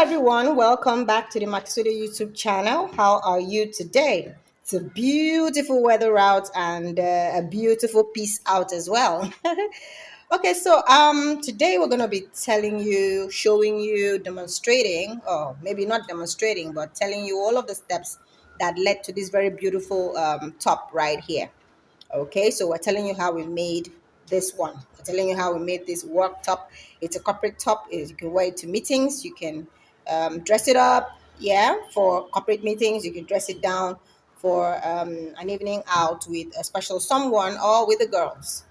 everyone, welcome back to the Makisode YouTube channel. How are you today? It's a beautiful weather out and a beautiful piece out as well. Okay, so today we're going to be telling you, showing you, demonstrating, or maybe not demonstrating, but telling you all of the steps that led to this very beautiful top right here. Okay, so we're telling you how we made this one. We're telling you how we made this work top. It's a corporate top. You can wear it to meetings. You can dress it up, yeah, for corporate meetings. You can dress it down for an evening out with a special someone or with the girls.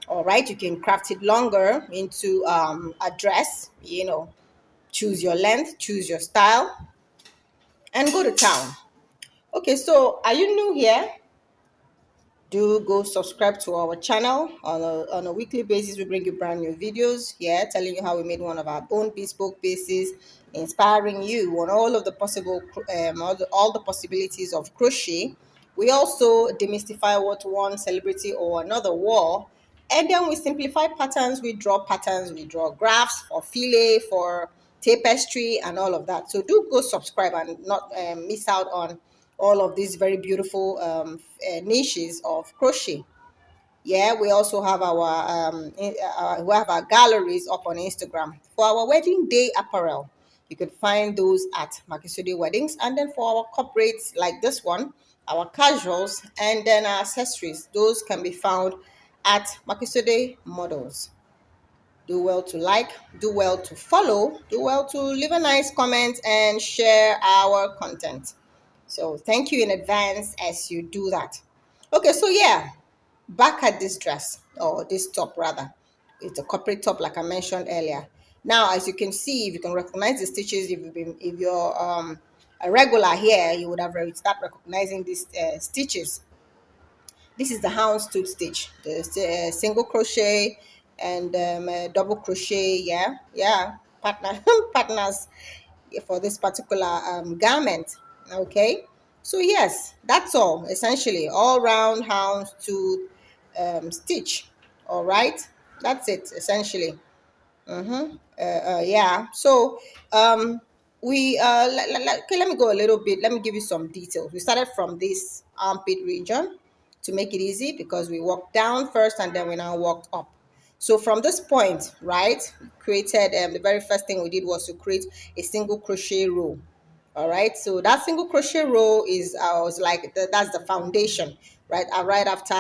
All right, you can craft it longer into a dress. Choose your length, choose your style, and go to town. Okay, so are you new here? Do go subscribe to our channel on a weekly basis. We bring you brand new videos here telling you how we made one of our own bespoke pieces, inspiring you on all of the possible all the possibilities of crochet. We also demystify what one celebrity or another wore, and then we simplify patterns. We draw patterns, we draw graphs for filet, for tapestry, and all of that. So do go subscribe and not miss out on all of these very beautiful niches of crochet. Yeah, we also have we have our galleries up on Instagram for our wedding day apparel. You can find those at Makisode Weddings, and then for our corporates like this one, our casuals, and then our accessories, those can be found at Makisode Models. Do well to like, do well to follow, do well to leave a nice comment and share our content. So thank you in advance as you do that. Okay, so yeah, back at this dress or this top rather. It's a corporate top like I mentioned earlier. Now, as you can see, if you can recognize the stitches, if you're a regular here, you would have start recognizing these stitches. This is the Houndstooth stitch, the single crochet and double crochet. Yeah, partner partners for this particular garment. Okay, so yes, that's all essentially all round Houndstooth stitch. All right, that's it essentially. Yeah. So okay, let me go a little bit. Let me give you some details. We started from this armpit region to make it easy because we walked down first and then we now walked up. So from this point, right, we created the very first thing we did was to create a single crochet row. All right, so that single crochet row is was like that's the foundation, right? Right after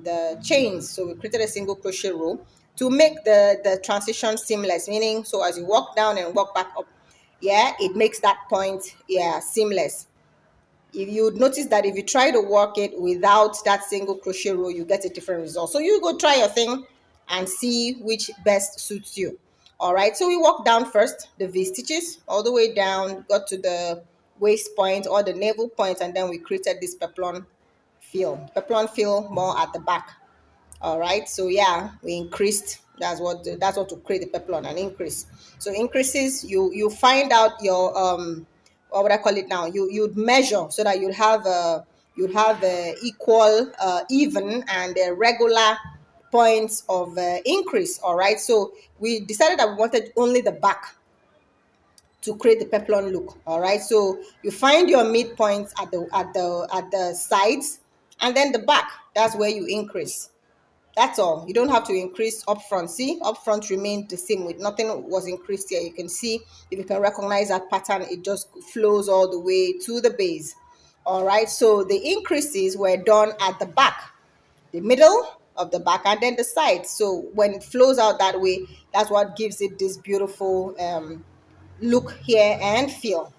the chains. So we created a single crochet row to make the transition seamless, meaning so as you walk down and walk back up, yeah, it makes that point, yeah, seamless. If you would notice that if you try to work it without that single crochet row, you get a different result. So you go try your thing and see which best suits you. All right, so we walk down first the V stitches all the way down, got to the waist point or the navel point, and then we created this peplum fill more at the back. All right, so yeah, we increased. That's what to create the peplum, an increase. So increases, you find out your what would I call it now? You'd measure so that you'd have equal, even, and regular points of increase. All right, so we decided that we wanted only the back to create the peplum look. All right, so you find your midpoints at the sides, and then the back. That's where you increase. That's all. You don't have to increase up front. See, up front remained the same with nothing was increased here. You can see if you can recognize that pattern, it just flows all the way to the base. All right, so the increases were done at the back, the middle of the back, and then the side. So when it flows out that way, that's what gives it this beautiful look here and feel.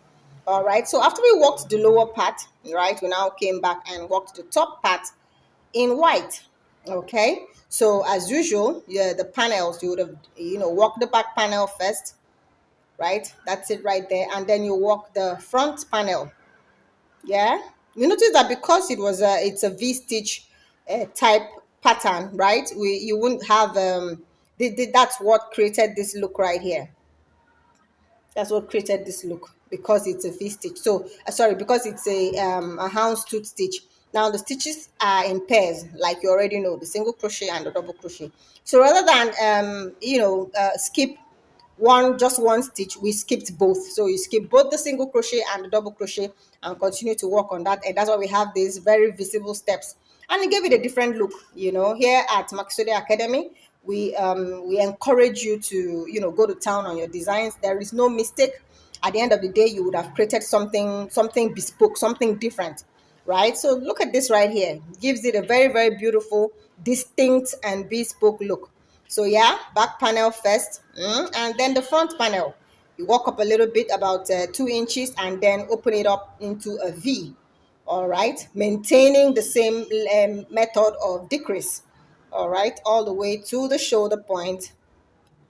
All right, so after we walked the lower part, right, we now came back and walked the top part in white. Okay, so as usual, yeah, the panels, you would have walk the back panel first, right? That's it right there, and then you walk the front panel. Yeah, you notice that because it's a V stitch type pattern, right? You wouldn't have that's what created this look right here. That's what created this look because it's a V stitch. So sorry, because it's a houndstooth stitch. Now the stitches are in pairs, like you already know, the single crochet and the double crochet. So rather than skip just one stitch, we skipped both. So you skip both the single crochet and the double crochet and continue to work on that. And that's why we have these very visible steps. And it gave it a different look. Here at Makisode Academy, we encourage you to, go to town on your designs. There is no mistake. At the end of the day, you would have created something bespoke, something different, right? So look at this right here. Gives it a very, very beautiful, distinct and bespoke look. So yeah, back panel first, and then the front panel. You walk up a little bit, about 2 inches, and then open it up into a V. All right, maintaining the same method of decrease. All right, all the way to the shoulder point,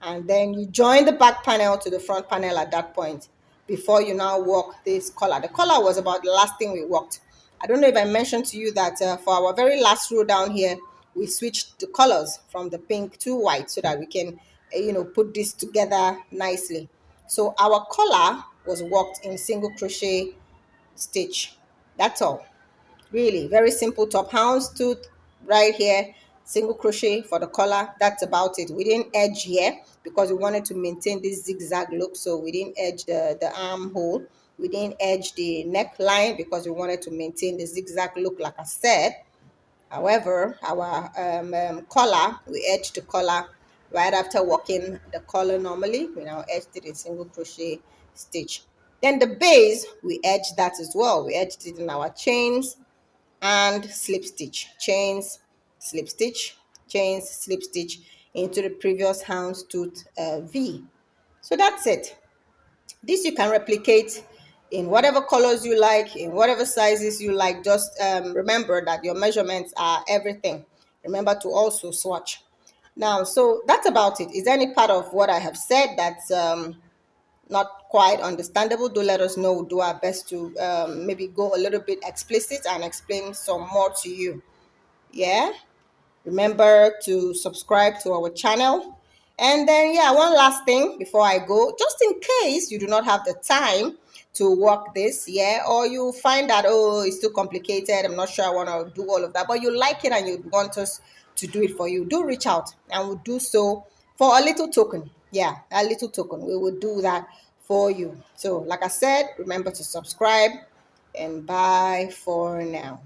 and then you join the back panel to the front panel at that point before you now work this collar. The collar was about the last thing we worked. I don't know if I mentioned to you that for our very last row down here, we switched the colors from the pink to white so that we can put this together nicely. So our collar was worked in single crochet stitch. That's all. Really, very simple top. Houndstooth right here, single crochet for the collar. That's about it. We didn't edge here because we wanted to maintain this zigzag look. So we didn't edge the armhole. We didn't edge the neckline because we wanted to maintain the zigzag look, like I said. However, our collar, we edged the collar right after working the collar normally. We now edged it in single crochet stitch. Then the base, we edged that as well. We edged it in our chains and slip stitch, chains, slip stitch, chains, slip stitch into the previous houndstooth V. So that's it. This you can replicate in whatever colors you like, in whatever sizes you like. Just remember that your measurements are everything. Remember to also swatch. Now, so that's about it. Is there any part of what I have said that's not quite understandable? Do let us know. We'll do our best to maybe go a little bit explicit and explain some more to you. Yeah. Remember to subscribe to our channel. And then, yeah, one last thing before I go, just in case you do not have the time to work this, yeah, or you find that, oh, it's too complicated, I'm not sure I want to do all of that, but you like it and you want us to do it for you, do reach out and we'll do so for a little token. Yeah, a little token. We will do that for you. So, like I said, remember to subscribe, and bye for now.